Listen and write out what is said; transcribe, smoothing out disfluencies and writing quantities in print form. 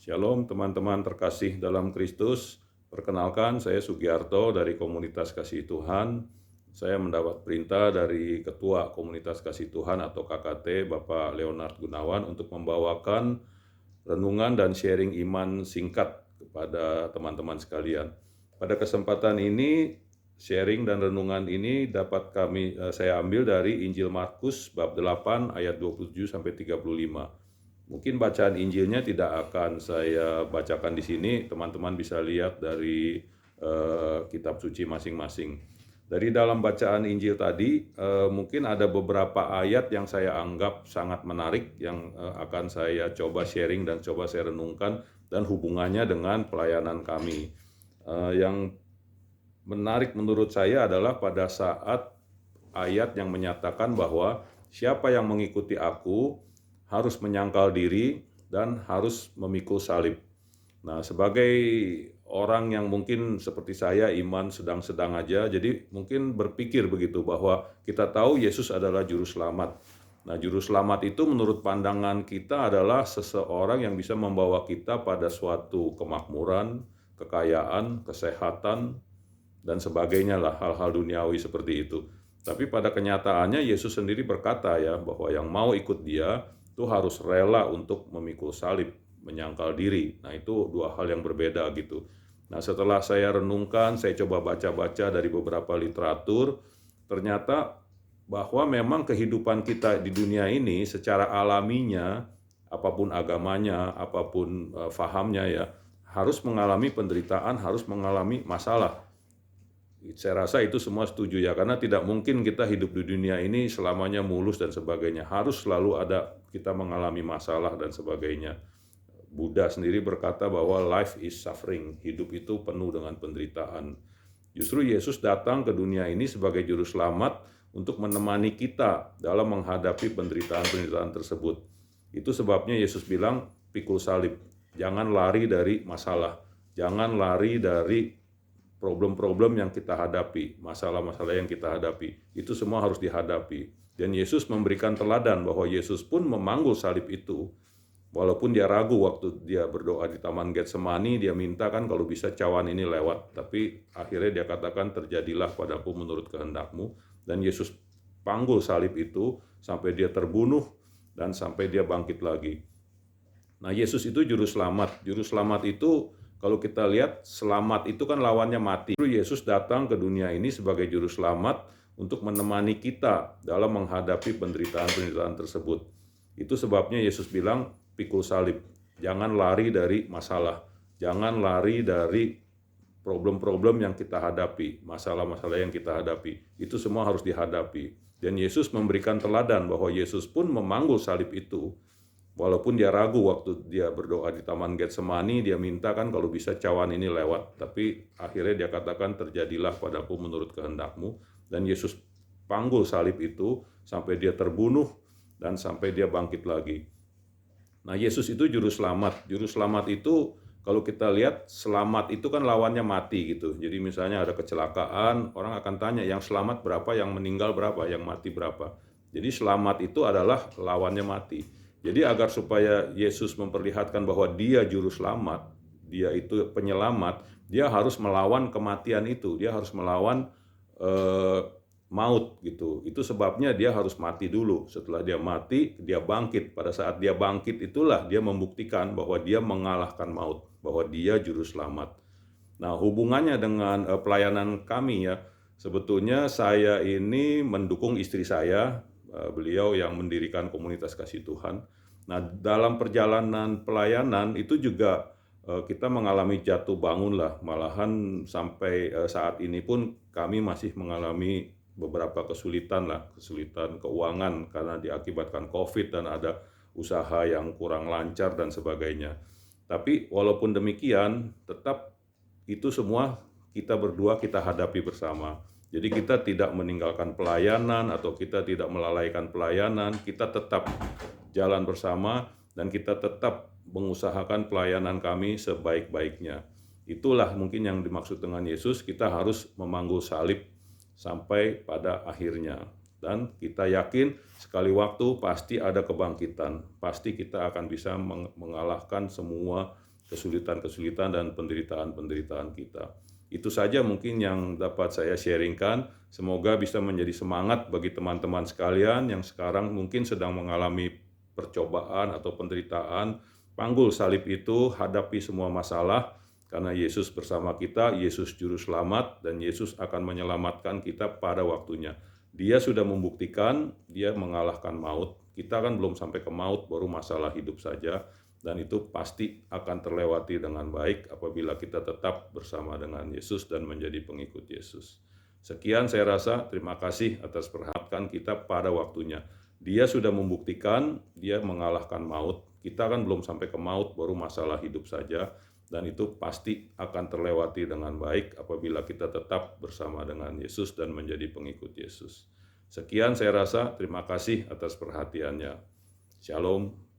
Shalom teman-teman terkasih dalam Kristus. Perkenalkan, saya Sugiarto dari Komunitas Kasih Tuhan. Saya mendapat perintah dari Ketua Komunitas Kasih Tuhan atau KKT, Bapak Leonard Gunawan, untuk membawakan renungan dan sharing iman singkat kepada teman-teman sekalian. Pada kesempatan ini, sharing dan renungan ini dapat saya ambil dari Injil Markus bab 8 ayat 27 sampai 35. Mungkin bacaan Injilnya tidak akan saya bacakan di sini, teman-teman bisa lihat dari kitab suci masing-masing. Dari dalam bacaan Injil tadi, mungkin ada beberapa ayat yang saya anggap sangat menarik, yang akan saya coba sharing dan coba saya renungkan, dan hubungannya dengan pelayanan kami. Yang menarik menurut saya adalah pada saat ayat yang menyatakan bahwa siapa yang mengikuti aku harus menyangkal diri dan harus memikul salib. Nah, sebagai orang yang mungkin seperti saya, iman sedang-sedang aja, jadi mungkin berpikir begitu bahwa kita tahu Yesus adalah juru selamat. Nah, juru selamat itu menurut pandangan kita adalah seseorang yang bisa membawa kita pada suatu kemakmuran, kekayaan, kesehatan, dan sebagainya lah, hal-hal duniawi seperti itu. Tapi pada kenyataannya Yesus sendiri berkata ya, bahwa yang mau ikut dia itu harus rela untuk memikul salib, menyangkal diri. Nah, itu dua hal yang berbeda gitu. Nah, setelah saya renungkan, saya coba baca-baca dari beberapa literatur, ternyata bahwa memang kehidupan kita di dunia ini secara alaminya, apapun agamanya, apapun fahamnya ya, harus mengalami penderitaan, harus mengalami masalah. Saya rasa itu semua setuju ya, karena tidak mungkin kita hidup di dunia ini selamanya mulus dan sebagainya. Harus selalu ada kita mengalami masalah dan sebagainya. Buddha sendiri berkata bahwa life is suffering, hidup itu penuh dengan penderitaan. Justru Yesus datang ke dunia ini sebagai juru selamat untuk menemani kita dalam menghadapi penderitaan-penderitaan tersebut. Itu sebabnya Yesus bilang, pikul salib, jangan lari dari masalah, jangan lari dari problem-problem yang kita hadapi, masalah-masalah yang kita hadapi, itu semua harus dihadapi. Dan Yesus memberikan teladan bahwa Yesus pun memanggul salib itu, walaupun dia ragu waktu dia berdoa di Taman Getsemani, dia minta kan kalau bisa cawan ini lewat, tapi akhirnya dia katakan terjadilah padaku menurut kehendakmu, dan Yesus panggul salib itu sampai dia terbunuh dan sampai dia bangkit lagi. Nah, Yesus itu juru selamat. Juru selamat itu kalau kita lihat, selamat itu kan lawannya mati. Yesus datang ke dunia ini sebagai juru selamat untuk menemani kita dalam menghadapi penderitaan-penderitaan tersebut. Itu sebabnya Yesus bilang, pikul salib. Jangan lari dari masalah. Jangan lari dari problem-problem yang kita hadapi, masalah-masalah yang kita hadapi. Itu semua harus dihadapi. Dan Yesus memberikan teladan bahwa Yesus pun memanggul salib itu. Walaupun dia ragu waktu dia berdoa di Taman Getsemani, dia minta kan kalau bisa cawan ini lewat. Tapi akhirnya dia katakan terjadilah padaku menurut kehendakmu. Dan Yesus panggul salib itu sampai dia terbunuh dan sampai dia bangkit lagi. Nah, Yesus itu juru selamat. Juru selamat itu kalau kita lihat, selamat itu kan lawannya mati gitu. Jadi misalnya ada kecelakaan, orang akan tanya yang selamat berapa, yang meninggal berapa, yang mati berapa. Jadi selamat itu adalah lawannya mati. Jadi agar supaya Yesus memperlihatkan bahwa dia juru selamat, dia itu penyelamat, dia harus melawan kematian itu, dia harus melawan maut gitu. Itu sebabnya dia harus mati dulu. Setelah dia mati, dia bangkit. Pada saat dia bangkit itulah dia membuktikan bahwa dia mengalahkan maut, bahwa dia juru selamat. Nah, hubungannya dengan pelayanan kami ya, sebetulnya saya ini mendukung istri saya, beliau yang mendirikan Komunitas Kasih Tuhan. Nah, dalam perjalanan pelayanan itu juga kita mengalami jatuh bangun lah, malahan sampai saat ini pun kami masih mengalami beberapa kesulitan lah, kesulitan keuangan karena diakibatkan COVID dan ada usaha yang kurang lancar dan sebagainya. Tapi walaupun demikian, tetap itu semua kita berdua kita hadapi bersama. Jadi kita tidak meninggalkan pelayanan atau kita tidak melalaikan pelayanan, kita tetap jalan bersama dan kita tetap mengusahakan pelayanan kami sebaik-baiknya. Itulah mungkin yang dimaksud dengan Yesus, kita harus memanggul salib sampai pada akhirnya. Dan kita yakin sekali waktu pasti ada kebangkitan, pasti kita akan bisa mengalahkan semua kesulitan-kesulitan dan penderitaan-penderitaan kita. Itu saja mungkin yang dapat saya sharingkan. Semoga bisa menjadi semangat bagi teman-teman sekalian yang sekarang mungkin sedang mengalami percobaan atau penderitaan. Panggul salib itu, hadapi semua masalah, karena Yesus bersama kita, Yesus Juru Selamat, dan Yesus akan menyelamatkan kita pada waktunya. Dia sudah membuktikan, dia mengalahkan maut. Kita kan belum sampai ke maut, baru masalah hidup saja. Dan itu pasti akan terlewati dengan baik apabila kita tetap bersama dengan Yesus dan menjadi pengikut Yesus. Sekian saya rasa, terima kasih atas perhatian kita pada waktunya. Dia sudah membuktikan, dia mengalahkan maut. Kita kan belum sampai ke maut, baru masalah hidup saja. Dan itu pasti akan terlewati dengan baik apabila kita tetap bersama dengan Yesus dan menjadi pengikut Yesus. Sekian saya rasa, terima kasih atas perhatiannya. Shalom.